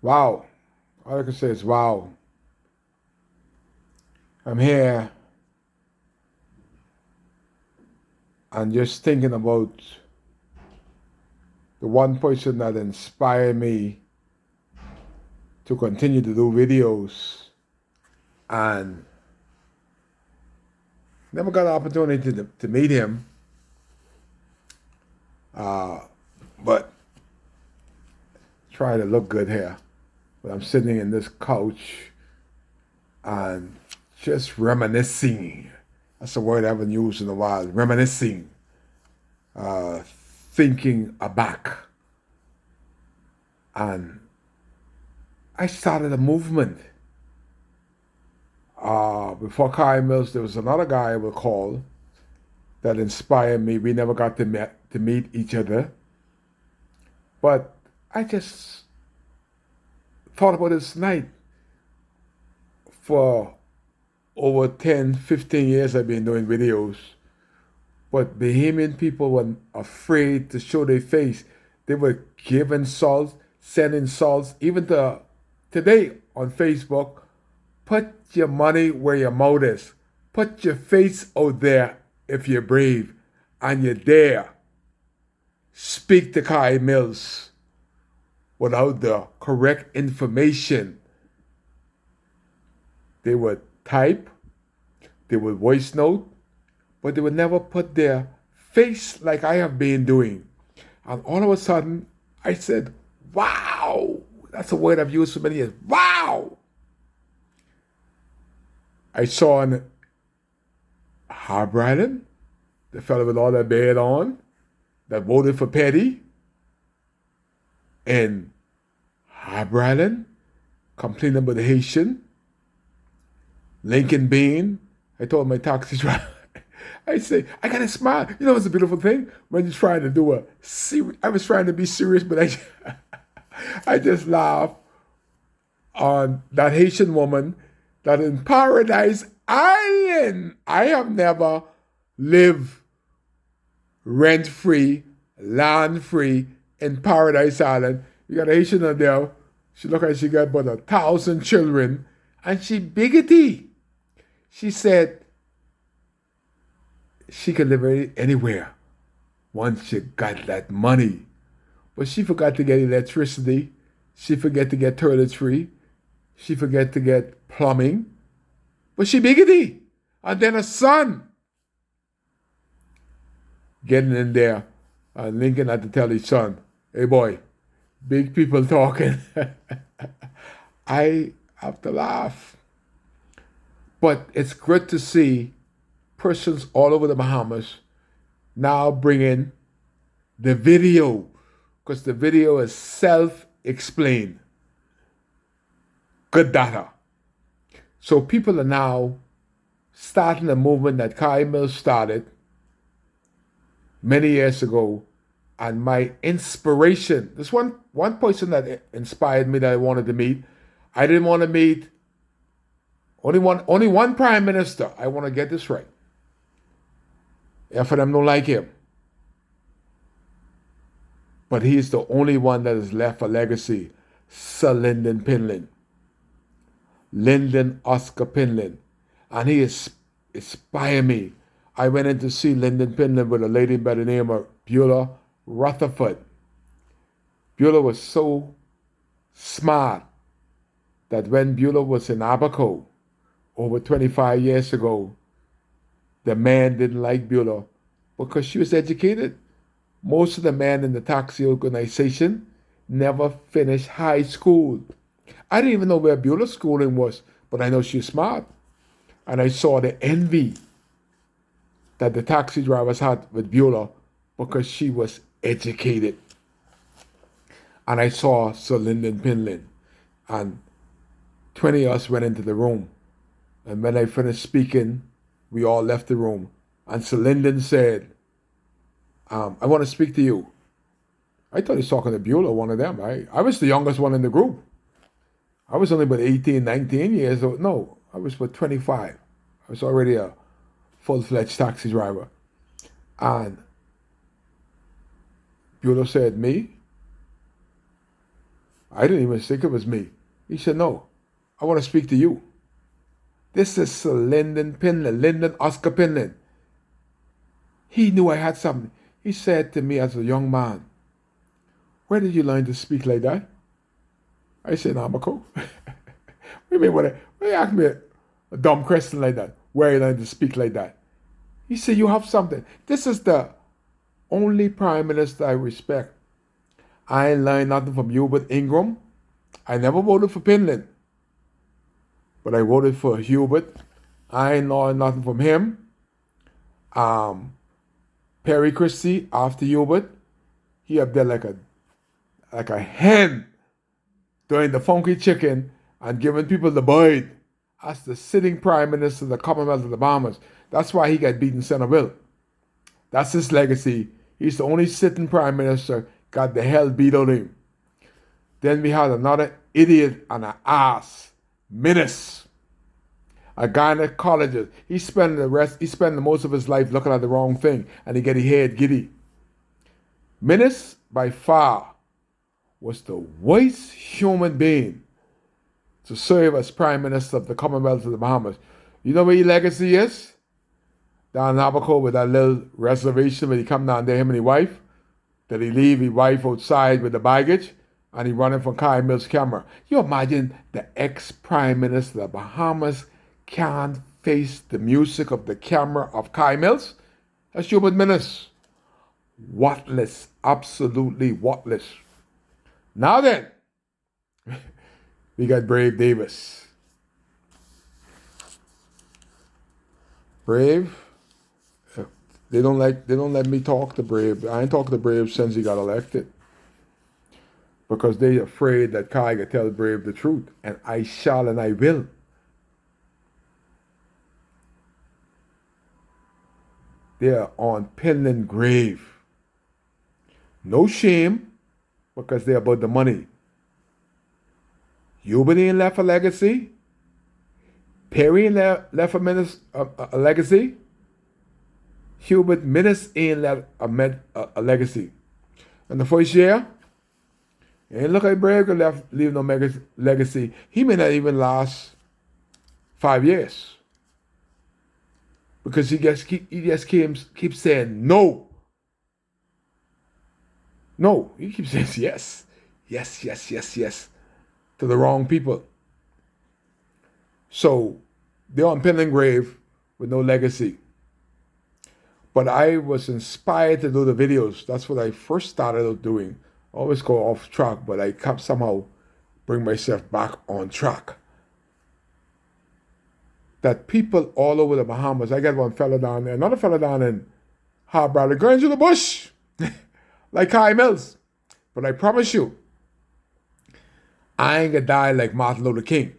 Wow. All I can say is wow. I'm here and just thinking about the one person that inspired me to continue to do videos and never got an opportunity to meet him. But try to look good here. But I'm sitting in this couch and just reminiscing. That's a word I haven't used in a while. Reminiscing, thinking back. And I started a movement. Before Kai Mills, there was another guy I would call that inspired me. We never got to meet each other. But I just thought about this night. For over 10, 15 years, I've been doing videos. But Bahamian people were afraid to show their face. They were giving insults, sending insults, even to today on Facebook. Put your money where your mouth is. Put your face out there if you're brave and you're there. Speak to Kai Mills without the correct information. They would type, they would voice note, but they would never put their face like I have been doing. And all of a sudden, I said, wow. That's a word I've used for many years. Wow. I saw in Harbor Island, the fellow with all that beard on, that voted for Petty, in Harbor Island, complaining about the Haitian. Lincoln Bean, I told my taxi driver, I say, I gotta smile. You know, it's a beautiful thing when you're trying to do a serious. I was trying to be serious, but I just laugh on that Haitian woman that in Paradise Island, I have never lived rent free, land free in Paradise Island. You got a Haitian on there. She look like she got about 1,000 children, and she biggity. She said she could live anywhere once she got that money. But she forgot to get electricity. She forgot to get toiletry. She forgot to get plumbing. But she biggity. And then a son getting in there. And Lincoln had to tell his son, hey boy, big people talking. I have to laugh. But it's good to see persons all over the Bahamas now bringing the video, because the video is self-explained. Good data. So people are now starting a movement that Kai Mills started many years ago. And my inspiration, this one person that inspired me that I wanted to meet. I didn't want to meet only one prime minister. I want to get this right. Half of them don't like him. But he's the only one that has left a legacy. Sir Lyndon Pinlin. Lyndon Oscar Pinlin. And he inspired me. I went in to see Lyndon Pinlin with a lady by the name of Beulah Rutherford. Beulah was so smart that when Beulah was in Abaco over 25 years ago, the man didn't like Beulah because she was educated. Most of the men in the taxi organization never finished high school. I didn't even know where Beulah's schooling was, but I know she's smart. And I saw the envy that the taxi drivers had with Beulah because she was educated. And I saw Sir Lyndon Pinlin. And 20 of us went into the room. And when I finished speaking, we all left the room. And Sir Lyndon said, I want to speak to you. I thought he was talking to Beulah, one of them. I was the youngest one in the group. I was only about 18, 19 years old. No, I was about 25. I was already a full-fledged taxi driver. And Beulah said, me? I didn't even think it was me. He said, no, I want to speak to you. This is Sir Lyndon Pinland, Lyndon Oscar Pinland. He knew I had something. He said to me as a young man, where did you learn to speak like that? I said, Abaco. What do you mean? Why you ask me a dumb question like that? Where you learn to speak like that? He said, you have something. This is the only prime minister I respect. I ain't learned nothing from Hubert Ingraham. I never voted for Pinland, but I voted for Hubert. I ain't learned nothing from him. Perry Christie after Hubert, he up there like a hen doing the funky chicken and giving people the bird. As the sitting prime minister of the Commonwealth of the Bahamas. That's why he got beaten Centerville. That's his legacy. He's the only sitting prime minister got the hell beat out of him. Then we had another idiot and an ass, Minnis, a gynecologist. He spent the most of his life looking at the wrong thing, and he get his head giddy. Minnis, by far, was the worst human being to serve as Prime Minister of the Commonwealth of the Bahamas. You know where his legacy is? Down in Abaco with that little reservation when he come down there, him and his wife, that he leave his wife outside with the baggage, and he running from Kai Mills' camera. You imagine the ex-Prime Minister of the Bahamas can't face the music of the camera of Kai Mills? That's Hubert Minnis. Whatless, absolutely whatless. Now then, we got Brave Davis. Brave, they don't let me talk to Brave. I ain't talked to Brave since he got elected. Because they afraid that Kai can tell Brave the truth. And I shall and I will. They are on Pinland grave. No shame, because they're about the money. Hubert ain't left a legacy. Perry ain't left a legacy. Hubert Minnis ain't left a legacy. In the first year, it ain't look like Brave could leave no legacy. He may not even last 5 years. Because he just keeps saying no. No, he keeps saying yes. Yes, yes, yes, yes. To the wrong people. So they're on Pinland grave with no legacy. But I was inspired to do the videos. That's what I first started out doing. I always go off track, but I kept somehow bring myself back on track. That people all over the Bahamas, I got one fella down there, another fella down in Harbor, going to the bush, like Kai Mills. But I promise you, I ain't gonna die like Martin Luther King.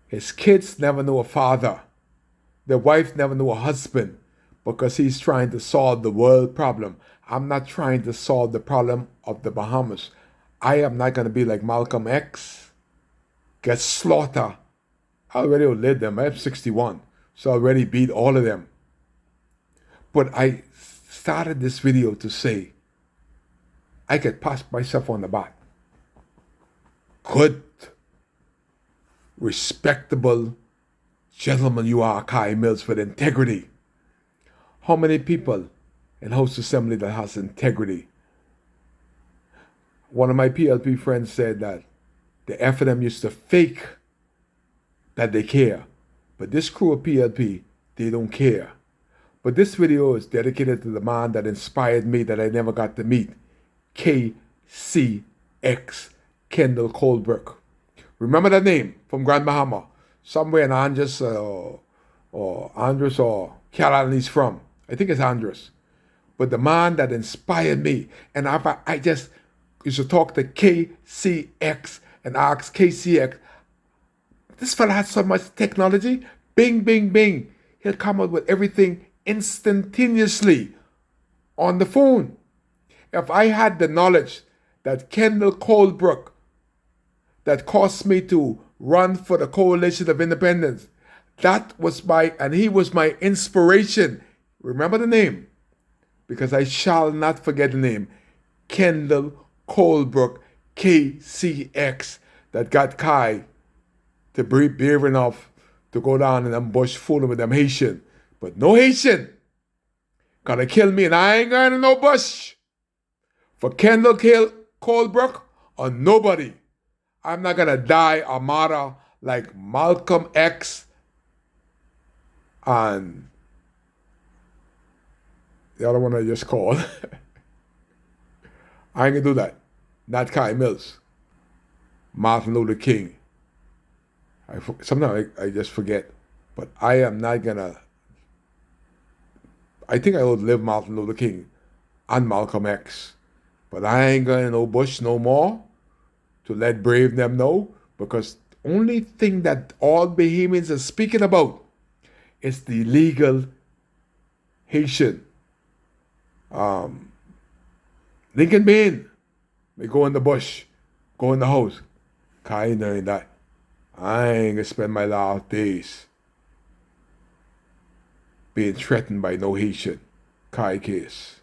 His kids never knew a father. Their wife never knew a husband because he's trying to solve the world problem. I'm not trying to solve the problem of the Bahamas. I am not going to be like Malcolm X, get slaughtered. I already outlived them. I'm 61, so I already beat all of them. But I started this video to say, I could pat myself on the back. Good, respectable gentleman you are, Kai Mills, with integrity. How many people in House Assembly that has integrity? One of my PLP friends said that the FNM used to fake that they care. But this crew of PLP, they don't care. But this video is dedicated to the man that inspired me that I never got to meet. KCX, Kendall Colebrook. Remember that name from Grand Bahama? Somewhere in Andros or Andros or Carolina he's from. I think it's Andros. But the man that inspired me, and I just used to talk to KCX and ask KCX, this fella has so much technology. Bing, bing, bing. He'll come up with everything instantaneously on the phone. If I had the knowledge that Kendall Colebrook, that caused me to run for the Coalition of Independence, and he was my inspiration. Remember the name, because I shall not forget the name. Kendall Colebrook, KCX that got Kai to be brave enough to go down in them bush fooling with them Haitian. But no Haitian gonna kill me, and I ain't going to no bush for Kendall Colebrook or nobody. I'm not gonna die a martyr like Malcolm X and the other one I just called. I ain't gonna do that. Not Kai Mills. Martin Luther King. Sometimes I just forget. But I am not gonna. I think I would live Martin Luther King and Malcolm X. But I ain't going to no bush no more to let brave them know, because the only thing that all Bahamians are speaking about is the illegal Haitian. Lincoln Bain may go in the bush, go in the house. Kai knowing that. I ain't gonna spend my last days being threatened by no Haitian. Kai case.